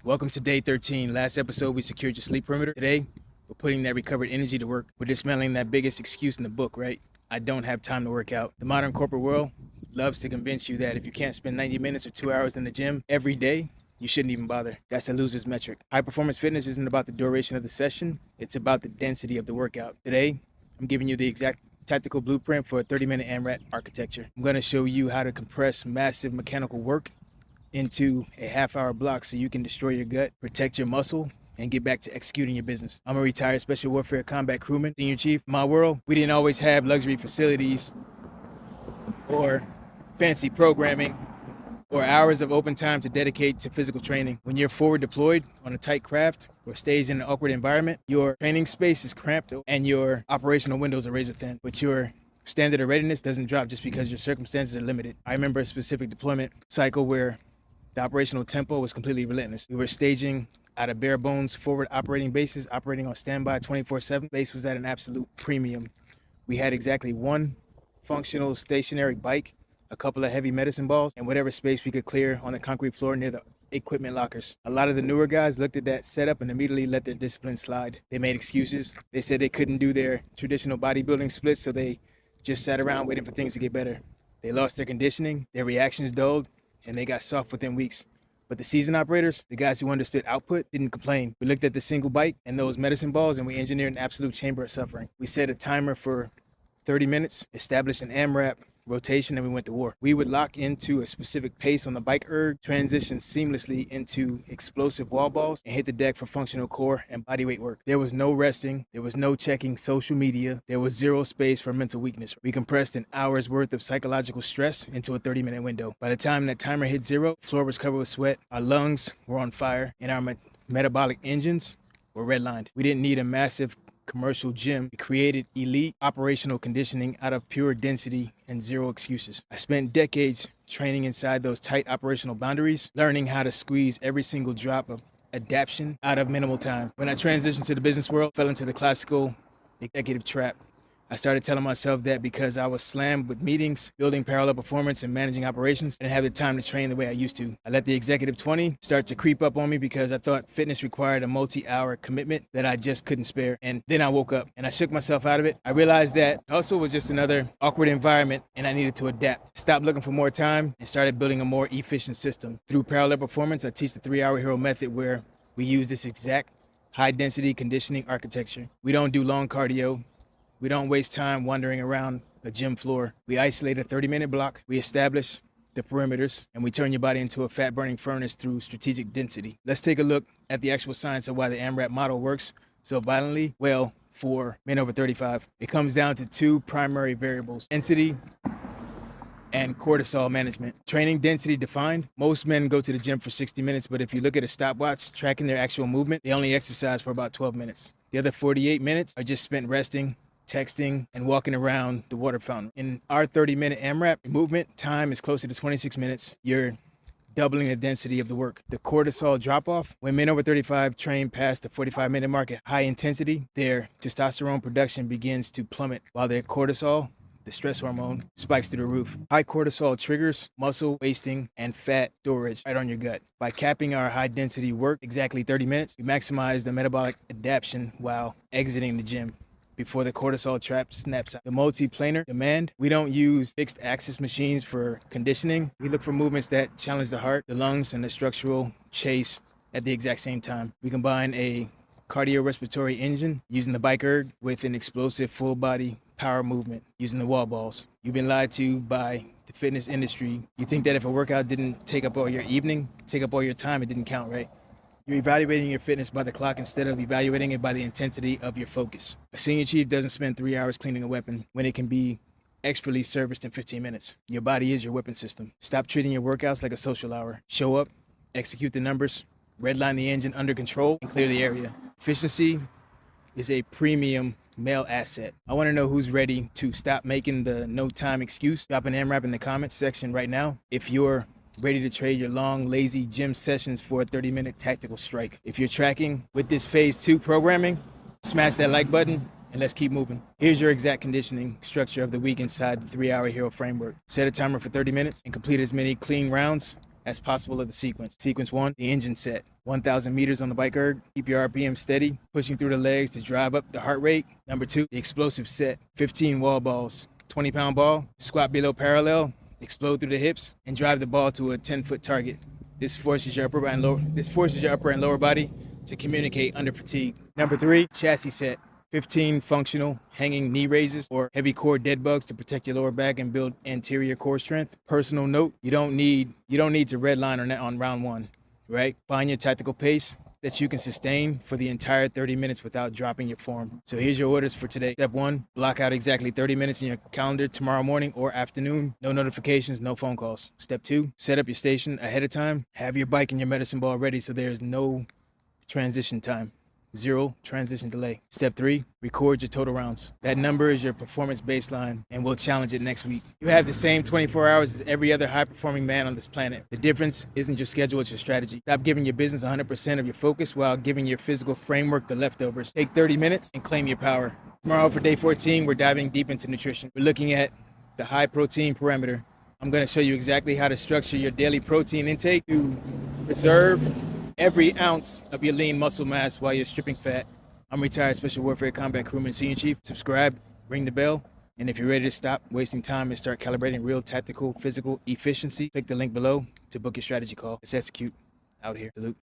Welcome to day 13. Last episode, we secured your sleep perimeter. Today, we're putting that recovered energy to work. We're dismantling that biggest excuse in the book, right? I don't have time to work out. The modern corporate world loves to convince you that if you can't spend 90 minutes or 2 hours in the gym every day, you shouldn't even bother. That's a loser's metric. High performance fitness isn't about the duration of the session. It's about the density of the workout. Today, I'm giving you the exact tactical blueprint for a 30-minute AMRAP architecture. I'm going to show you how to compress massive mechanical work into a half-hour block so you can destroy your gut, protect your muscle, and get back to executing your business. I'm a retired Special Warfare Combat Crewman, Senior Chief. In my world, we didn't always have luxury facilities or fancy programming or hours of open time to dedicate to physical training. When you're forward deployed on a tight craft or staged in an awkward environment, your training space is cramped and your operational windows are razor thin, but your standard of readiness doesn't drop just because your circumstances are limited. I remember a specific deployment cycle where the operational tempo was completely relentless. We were staging out of bare bones forward operating bases, operating on standby 24/7. Base was at an absolute premium. We had exactly one functional stationary bike, a couple of heavy medicine balls, and whatever space we could clear on the concrete floor near the equipment lockers. A lot of the newer guys looked at that setup and immediately let their discipline slide. They made excuses. They said they couldn't do their traditional bodybuilding splits, so they just sat around waiting for things to get better. They lost their conditioning, their reactions dulled, and they got soft within weeks. But the seasoned operators, the guys who understood output, didn't complain. We looked at the single bike and those medicine balls, and we engineered an absolute chamber of suffering. We set a timer for 30 minutes, established an AMRAP rotation, and we went to war. We would lock into a specific pace on the Bike Erg, transition seamlessly into explosive wall balls, and hit the deck for functional core and bodyweight work. There was no resting. There was no checking social media. There was zero space for mental weakness. We compressed an hour's worth of psychological stress into a 30-minute window. By the time that timer hit zero, the floor was covered with sweat, our lungs were on fire, and our metabolic engines were redlined. We didn't need a massive commercial gym. We created elite operational conditioning out of pure density and zero excuses. I spent decades training inside those tight operational boundaries, learning how to squeeze every single drop of adaptation out of minimal time. When I transitioned to the business world, I fell into the classical executive trap. I started telling myself that because I was slammed with meetings, building parallel performance, and managing operations, I didn't have the time to train the way I used to. I let the executive 20 start to creep up on me because I thought fitness required a multi-hour commitment that I just couldn't spare. And then I woke up and I shook myself out of it. I realized that hustle was just another awkward environment and I needed to adapt. Stopped looking for more time and started building a more efficient system. Through parallel performance, I teach the 3-hour hero method where we use this exact high-density conditioning architecture. We don't do long cardio. We don't waste time wandering around a gym floor. We isolate a 30-minute block, we establish the perimeters, and we turn your body into a fat-burning furnace through strategic density. Let's take a look at the actual science of why the AMRAP model works so violently well for men over 35. It comes down to two primary variables: density and cortisol management. Training density defined. Most men go to the gym for 60 minutes, but if you look at a stopwatch tracking their actual movement, they only exercise for about 12 minutes. The other 48 minutes are just spent resting, texting, and walking around the water fountain. In our 30-minute AMRAP, movement time is closer to 26 minutes. You're doubling the density of the work. The cortisol drop-off, when men over 35 train past the 45-minute mark at high intensity, their testosterone production begins to plummet, while their cortisol, the stress hormone, spikes through the roof. High cortisol triggers muscle wasting and fat storage right on your gut. By capping our high-density work exactly 30 minutes, we maximize the metabolic adaptation while exiting the gym before the cortisol trap snaps out. The multi-planar demand, we don't use fixed axis machines for conditioning. We look for movements that challenge the heart, the lungs, and the structural chase at the exact same time. We combine a cardiorespiratory engine using the Bike Erg with an explosive full body power movement using the wall balls. You've been lied to by the fitness industry. You think that if a workout didn't take up all your evening, take up all your time, it didn't count, right? You're evaluating your fitness by the clock instead of evaluating it by the intensity of your focus. A senior chief doesn't spend 3 hours cleaning a weapon when it can be expertly serviced in 15 minutes. Your body is your weapon system. Stop treating your workouts like a social hour. Show up, execute the numbers, redline the engine under control, and clear the area. Efficiency is a premium male asset. I want to know who's ready to stop making the no time excuse. Drop an AMRAP in the comments section right now if you're ready to trade your long, lazy gym sessions for a 30-minute tactical strike. If you're tracking with this phase 2 programming, smash that like button and let's keep moving. Here's your exact conditioning structure of the week inside the 3-hour hero framework. Set a timer for 30 minutes and complete as many clean rounds as possible of the sequence. Sequence 1, the engine set. 1,000 meters on the Bike Erg. Keep your RPM steady, pushing through the legs to drive up the heart rate. Number 2, the explosive set. 15 wall balls. 20-pound ball, squat below parallel, explode through the hips, and drive the ball to a 10-foot target. This forces your upper and lower body to communicate under fatigue. Number 3, chassis set. 15 functional hanging knee raises or heavy core dead bugs to protect your lower back and build anterior core strength. Personal note, you don't need to redline on round 1, right? Find your tactical pace that you can sustain for the entire 30 minutes without dropping your form. So here's your orders for today. Step 1, block out exactly 30 minutes in your calendar tomorrow morning or afternoon. No notifications, no phone calls. Step 2, set up your station ahead of time. Have your bike and your medicine ball ready so there's no transition time. 0 transition delay. Step 3, record your total rounds. That number is your performance baseline, and we'll challenge it next week. You have the same 24 hours as every other high-performing man on this planet. The difference isn't your schedule, it's your strategy. Stop giving your business 100% of your focus while giving your physical framework the leftovers. Take 30 minutes and claim your power. Tomorrow for day 14, we're diving deep into nutrition. We're looking at the high-protein parameter. I'm going to show you exactly how to structure your daily protein intake to preserve every ounce of your lean muscle mass while you're stripping fat. I'm retired Special Warfare Combat Crewman Senior Chief. Subscribe, ring the bell, and if you're ready to stop wasting time and start calibrating real tactical physical efficiency, click the link below to book your strategy call. Let's execute. Out here. Salute.